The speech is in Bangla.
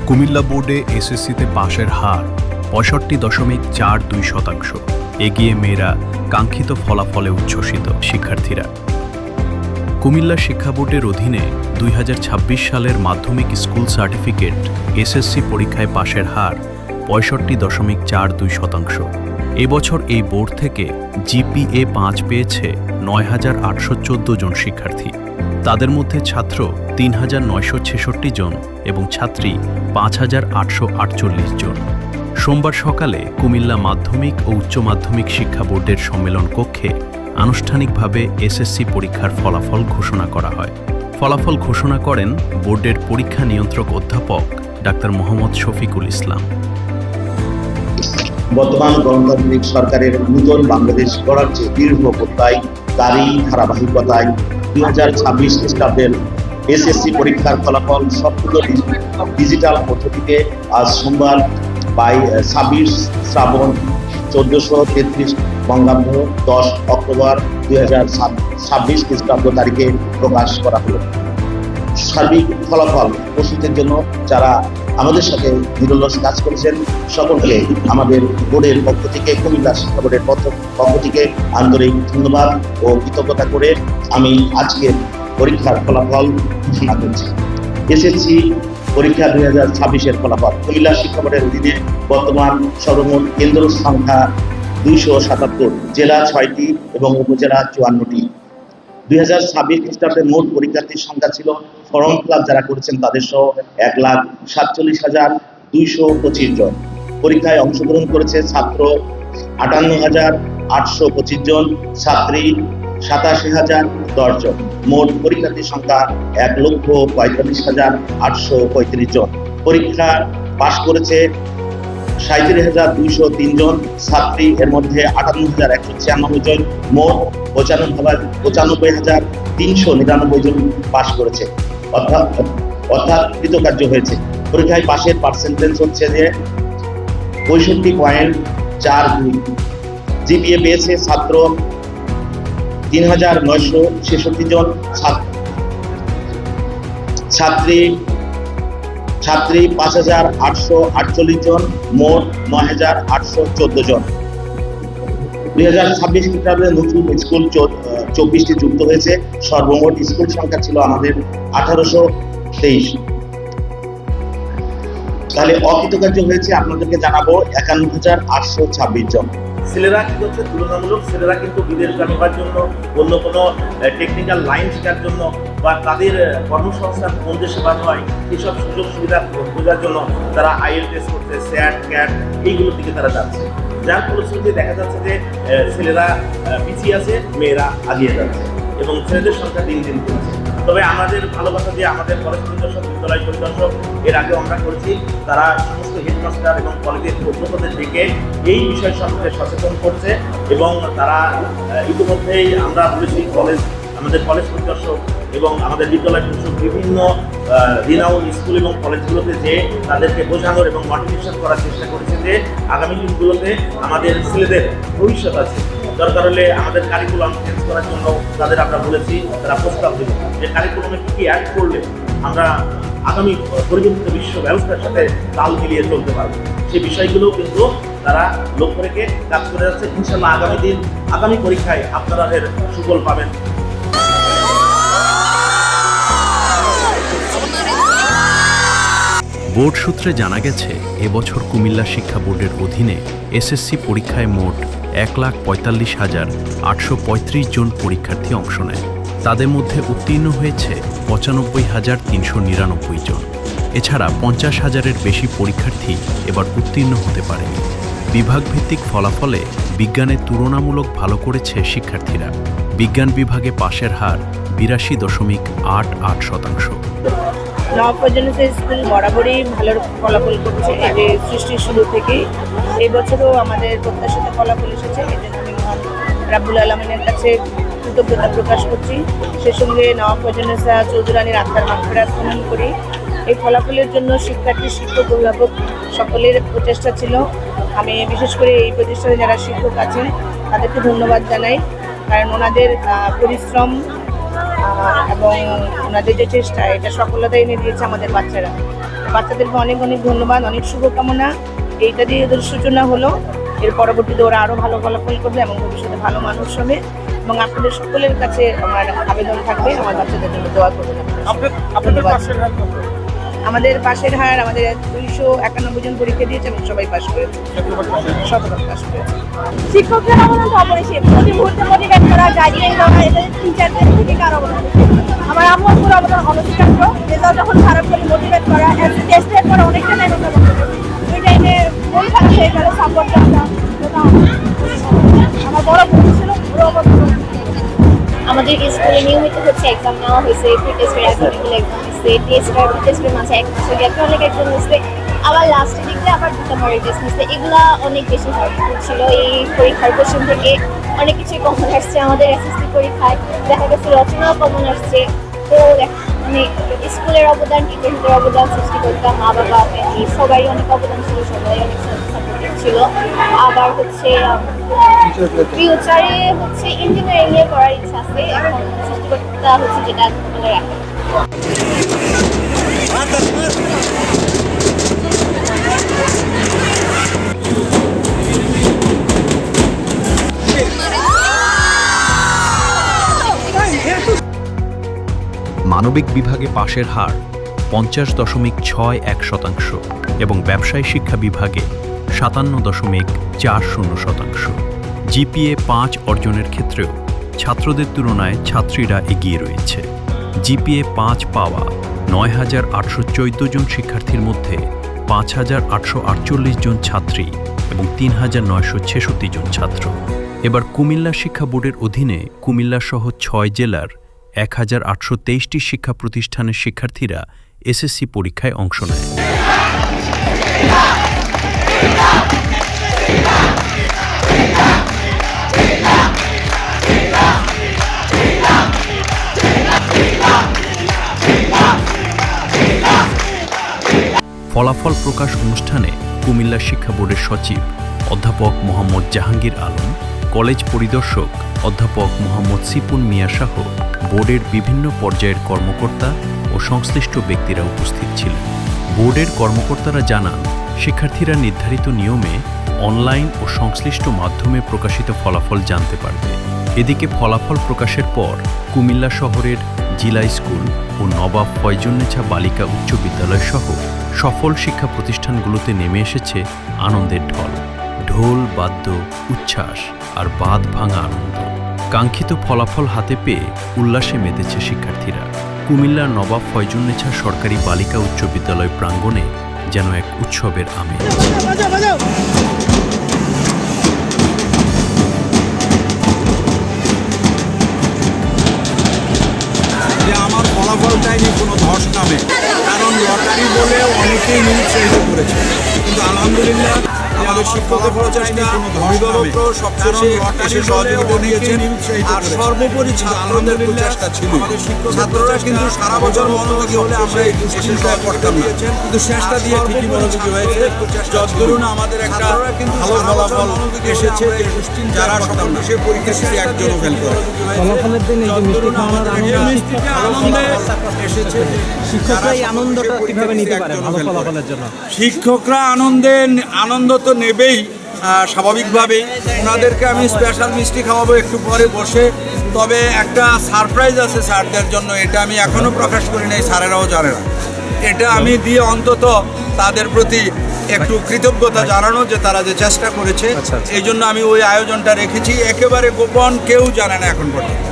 কুমিল্লা বোর্ডে এসএসসিতে পাশের হার ৬৫.৪২%। এগিয়ে মেয়েরা, কাঙ্ক্ষিত ফলাফলে উচ্ছ্বসিত শিক্ষার্থীরা। কুমিল্লা শিক্ষা বোর্ডের অধীনে ২০২৬ সালের মাধ্যমিক স্কুল সার্টিফিকেট এসএসসি পরীক্ষায় পাশের হার ৬৫.৪২%। এবছর এই বোর্ড থেকে জিপিএ ৫ পেয়েছে ৯,৮১৪ জন শিক্ষার্থী। তাদের মধ্যে ছাত্র ৩,৯৬৬ জন এবং ছাত্রী ৫,৮৪৮ জন। সোমবার সকালে কুমিল্লা মাধ্যমিক ও উচ্চ মাধ্যমিক শিক্ষা বোর্ডের সম্মেলন কক্ষে আনুষ্ঠানিকভাবে এসএসসি পরীক্ষার ফলাফল ঘোষণা করা হয়। ফলাফল ঘোষণা করেন বোর্ডের পরীক্ষা নিয়ন্ত্রক অধ্যাপক ডাক্তার মোহাম্মদ শফিকুল ইসলাম। বর্তমান গণতান্ত্রিক সরকারের নূতন বাংলাদেশ গড়ার যে দৃঢ় প্রত্যয়, তারই ধারাবাহিকতায় ২০২৬ খ্রিস্টাব্দের এসএসসি পরীক্ষার ফলাফল সবগুলো ডিজিটাল পদ্ধতিতে আজ সোমবার ২৬ শ্রাবণ ১৪৩৩ বঙ্গাব্দ ১০ অক্টোবর ২০২৬ খ্রিস্টাব্দ তারিখে প্রকাশ করা হলো। সার্বিক ফলাফল প্রস্তুতির জন্য যারা আমাদের সাথে নিরলস কাজ করেছেন সকলকে আমাদের বোর্ডের পক্ষ থেকে, কুমিল্লা শিক্ষা বোর্ডের পক্ষ থেকে আন্তরিক ধন্যবাদ ও কৃতজ্ঞতা করে আমি আজকের পরীক্ষার ফলাফল ঘোষণা করছি। এসএসসি পরীক্ষা ২০২৬-এর ফলাফল। কুমিল্লা শিক্ষা বোর্ডের অধীনে বর্তমান সর্বমোট কেন্দ্র সংখ্যা ২৭৭, জেলা ৬টি এবং উপজেলা ৫৪টি। ২০২৬ খ্রিস্টাব্দের মোট পরীক্ষার্থীর সংখ্যা ছিল ফর্ম ফিল আপ যারা করেছেন তাদের সহ ১,৪৭,২২৫ জন। পরীক্ষায় অংশগ্রহণ করেছে ছাত্র ৫৮,৮২৫ জন, ছাত্রী ৮৭,০১০ জন। মোট পরীক্ষার্থীর সংখ্যা ১,৪৫,৮৩৫ জন। পরীক্ষা পাশ করেছে ৩৭,২০৩ জন ছাত্রী, এর মধ্যে ৫৮,১৯৬ জন, মোট ৯৫,৩৯৯ জন পাশ করেছে, অর্থাৎ কৃতকার্য হয়েছে। পরীক্ষায় পাশের পার্সেন্টেজ হচ্ছে যে ৬৫.৪২। জিপিএ পেয়েছে ছাত্র ৩,৯৬৬ জন, ছাত্রী ৫,৮৪৮ জন, মোট ৯,৮১৪ জন। ২০২৬ খ্রিস্টাব্দে নতুন স্কুল ২৪টি যুক্ত হয়েছে। সর্বমোট স্কুল সংখ্যা ছিল আমাদের ১,৮২৩। তাহলে অকৃতকার্য হয়েছে আপনাদেরকে জানাবো ৫১,৮২৬ জন। ছেলেরা কিন্তু হচ্ছে তুলনামূলক, ছেলেরা কিন্তু বিদেশগামী হওয়ার জন্য, অন্য কোনো টেকনিক্যাল লাইন শেখার জন্য বা তাদের কর্মসংস্থান কোন দেশে বাদ হয় এইসব সুযোগ সুবিধা বোঝার জন্য তারা IELTS করছে, স্যাট, ক্যাট এইগুলোর দিকে তারা যাচ্ছে। যার ফলশ্রুতিতে দেখা যাচ্ছে যে ছেলেরা পিছিয়ে আছে, মেয়েরা আগিয়ে যাচ্ছে এবং ছেলেদের সংখ্যা দিন দিন কমছে। তবে আমাদের ভালোবাসা দিয়ে আমাদের কলেজ পরিদর্শক, বিদ্যালয় পরিদর্শক এর আগে আমরা করেছি, তারা সমস্ত হেডমাস্টার এবং কলেজের অধ্যাপকদের ডেকে এই বিষয় সম্পর্কে সচেতন করছে এবং তারা ইতিমধ্যেই আমরা বলেছি আমাদের কলেজ পরিদর্শক এবং আমাদের বিদ্যালয় পরিদর্শক বিভিন্ন রিনাউন স্কুল এবং কলেজগুলোতে যে তাদেরকে বোঝানোর এবং মোটিভেশন করার চেষ্টা করেছে যে আগামী দিনগুলোতে আমাদের ছেলেদের ভবিষ্যৎ আছে। দরকার হলে আমাদের কারিকুলাম চেঞ্জ করার জন্য তাদের আমরা বলেছি, তারা প্রস্তাব দেবে যে কারিকুলামে কী অ্যাড করলে আমরা আগামী পরিবর্তিত বিশ্ব ব্যবস্থার সাথে তাল মিলিয়ে চলতে পারবো, সেই বিষয়গুলোও কিন্তু তারা লক্ষ্য রেখে কাজ করে যাচ্ছে। ইনশাল্লাহ আগামী পরীক্ষায় আপনারা এর সুফল পাবেন। বোর্ড সূত্রে জানা গেছে, এবছর কুমিল্লা শিক্ষা বোর্ডের অধীনে এসএসসি পরীক্ষায় মোট ১,৪৫,৮৩৫ জন পরীক্ষার্থী অংশ নেয়। তাদের মধ্যে উত্তীর্ণ হয়েছে ৯৫,৩৯৯ জন। এছাড়া ৫০,০০০-এর বেশি পরীক্ষার্থী এবার উত্তীর্ণ হতে পারেনি। বিভাগভিত্তিক ফলাফলে বিজ্ঞানে তুলনামূলক ভালো করেছে শিক্ষার্থীরা। বিজ্ঞান বিভাগে পাশের হার ৮২.৮৮%। নবাব ফজলুল স্কুল বরাবরই ভালো ফলাফল করছে, এটি সৃষ্টির শুরু থেকেই। এই বছরও আমাদের প্রত্যাশিত ফলাফল এসেছে, এই জন্য আমি মহান রাব্বুল আলামিনের কাছে কৃতজ্ঞতা প্রকাশ করছি। সে সঙ্গে নবাব ফজলুল চৌধুরানীর আত্মার মাগফিরাত কামনা করি। এই ফলাফলের জন্য শিক্ষার্থী, শিক্ষক, অভিভাবক সকলের প্রচেষ্টা ছিল। আমি বিশেষ করে এই প্রতিষ্ঠানে যারা শিক্ষক আছেন তাদেরকে ধন্যবাদ জানাই, কারণ ওনাদের পরিশ্রম এবং ওনাদের যে চেষ্টা, এটা সফলতা এনে দিয়েছে আমাদের বাচ্চারা। বাচ্চাদেরকে অনেক অনেক ধন্যবাদ, অনেক শুভকামনা। এইটা দিয়ে ওদের সূচনা হলো, এর পরবর্তীতে ওরা আরও ভালো ফলাফল করবে এবং ভবিষ্যতে ভালো মানুষ হবে। এবং আপনাদের সকলের কাছে আমার আবেদন থাকবে আমার বাচ্চাদের জন্য দোয়া করবেন। আমাদের পাশের হার আমাদের 291 জন পরীক্ষা দিয়েছে এবং সবাই পাশ করেছে, শতভাগ পাশ করেছে। শিক্ষকদের অবদান তো অপরিসীম। প্রতি মুহূর্তে মোটিভেট করা, গাইডলাইন দেওয়া, এটা টিচারদের থেকে কার অবদান? আমার আম্মু আব্বুর অবদান অনস্বীকার্য। রেজাল্ট যখন খারাপ করে মোটিভেট করা, টেস্টের পরে অনেকটা টাইম আমরা ওই টাইমে মন খারাপ হয়ে গেলে সাপোর্ট দেওয়া, আমার বড় বন্ধু ছিল, ওর অবদান। আমাদের স্কুলে নিয়মিত হচ্ছে এক্সাম নেওয়া হয়েছে, প্রি টেস্টের অ্যাকাডেমিক এক্সাম হয়েছে, টেস্টের মাঝে এক মাসের গ্যাপে অনেক এক্সাম হয়েছে, আবার লাস্টের দিকে আবার দুটো মডেল টেস্ট হয়েছে। এগুলা অনেক বেশি হেল্পফুল ছিল। এই পরীক্ষার কোশ্চেন থেকে অনেক কিছুই কমন আসছে। আমাদের এসএসসি পরীক্ষায় দেখা গেছে রচনাও কমন আসছে। তো মানে স্কুলের অবদান, টিচারদের অবদান, সৃষ্টিকর্তা, মা বাবা, ফ্যামিলি সবারই অনেক অবদান ছিল, সবাই অনেক সাপোর্টিভ ছিল। আবার হচ্ছে ফিউচারে হচ্ছে ইঞ্জিনিয়ারিং নিয়ে পড়ার ইচ্ছা আছে, এখন সৃষ্টিকর্তা হচ্ছে যেটা বলে রাখে। মানবিক বিভাগে পাশের হার 50.61% এবং ব্যবসায় শিক্ষা বিভাগে 57.40%। জিপিএ 5 অর্জনের ক্ষেত্রেও ছাত্রদের তুলনায় ছাত্রীরা এগিয়ে রয়েছে। জিপিএ 5 পাওয়া 9,814 জন শিক্ষার্থীর মধ্যে 5,848 জন ছাত্রী এবং 3,966 জন ছাত্র। এবার কুমিল্লা শিক্ষা বোর্ডের অধীনে কুমিল্লা সহ 6 জেলার 1,823টি শিক্ষা প্রতিষ্ঠানের শিক্ষার্থীরা এসএসসি পরীক্ষায় অংশ নেয়। ফলাফল প্রকাশ অনুষ্ঠানে কুমিল্লা শিক্ষা বোর্ডের সচিব অধ্যাপক মোহাম্মদ জাহাঙ্গীর আলম, কলেজ পরিদর্শক অধ্যাপক মোহাম্মদ সিপুন মিয়া সহ বোর্ডের বিভিন্ন পর্যায়ের কর্মকর্তা ও সংশ্লিষ্ট ব্যক্তিরা উপস্থিত ছিলেন। বোর্ডের কর্মকর্তারা জানান, শিক্ষার্থীরা নির্ধারিত নিয়মে অনলাইন ও সংশ্লিষ্ট মাধ্যমে প্রকাশিত ফলাফল জানতে পারবে। এদিকে ফলাফল প্রকাশের পর কুমিল্লা শহরের জিলা স্কুল ও নবাব ফয়জুন্নেছা বালিকা উচ্চ বিদ্যালয় সহ সফল শিক্ষা প্রতিষ্ঠানগুলোতে নেমে এসেছে আনন্দের ঢল। ঢোল, বাদ্য, উচ্ছ্বাস আর বাঁধ ভাঙা আনন্দ। কাঙ্ক্ষিত ফলাফল হাতে পেয়ে উল্লাসে মেতেছে শিক্ষার্থীরা। কুমিল্লার নবাব ফয়জুন্নেছা সরকারি বালিকা উচ্চ বিদ্যালয় প্রাঙ্গণে যেন এক উৎসবের আমেজ। আমার ফলাফলটাই কোনো ধস নামে, কারণ লটারি বলে অনেকেই নিরুৎসাহিত করেছে, কিন্তু আলহামদুলিল্লাহ আমাদের শিক্ষকের প্রচেষ্টা অভিভাবকরা সবচেয়ে লটারি সহযোগিতা দিয়েছেন। আর সর্বোপরি ছাত্রদের প্রচেষ্টা ছিল। ছাত্ররা কিন্তু সারা বছর মনোযোগী হলে আমরা এই দুশ্চিন্তায় পড়তাম না, কিন্তু চেষ্টা দিয়ে ঠিকই মনোযোগী হয়েছে। যতদূর না আমাদের একটা ভালো ফলাফল এসেছে, যারা সকল সে পরীক্ষা শেষে একজনও ফেল করে। ফলাফলের দিন এই যে মিষ্টি খাওয়ানোর আনন্দে এসেছে। শিক্ষকরা এই আনন্দটা কিভাবে নিতে পারে ভালো ফলাফলের জন্য? শিক্ষকরা আনন্দ তো নেবেই স্বাভাবিকভাবেই। ওনাদেরকে আমি স্পেশাল মিষ্টি খাওয়াবো একটু পরে বসে। তবে একটা সারপ্রাইজ আছে স্যারদের জন্য, এটা আমি এখনও প্রকাশ করি নাই, স্যারেরাও জানে না। এটা আমি দিয়ে অন্তত তাদের প্রতি একটু কৃতজ্ঞতা জানানো যে তারা যে চেষ্টা করেছে, এই জন্য আমি ওই আয়োজনটা রেখেছি। একেবারে গোপন, কেউ জানে না এখন পর্যন্ত।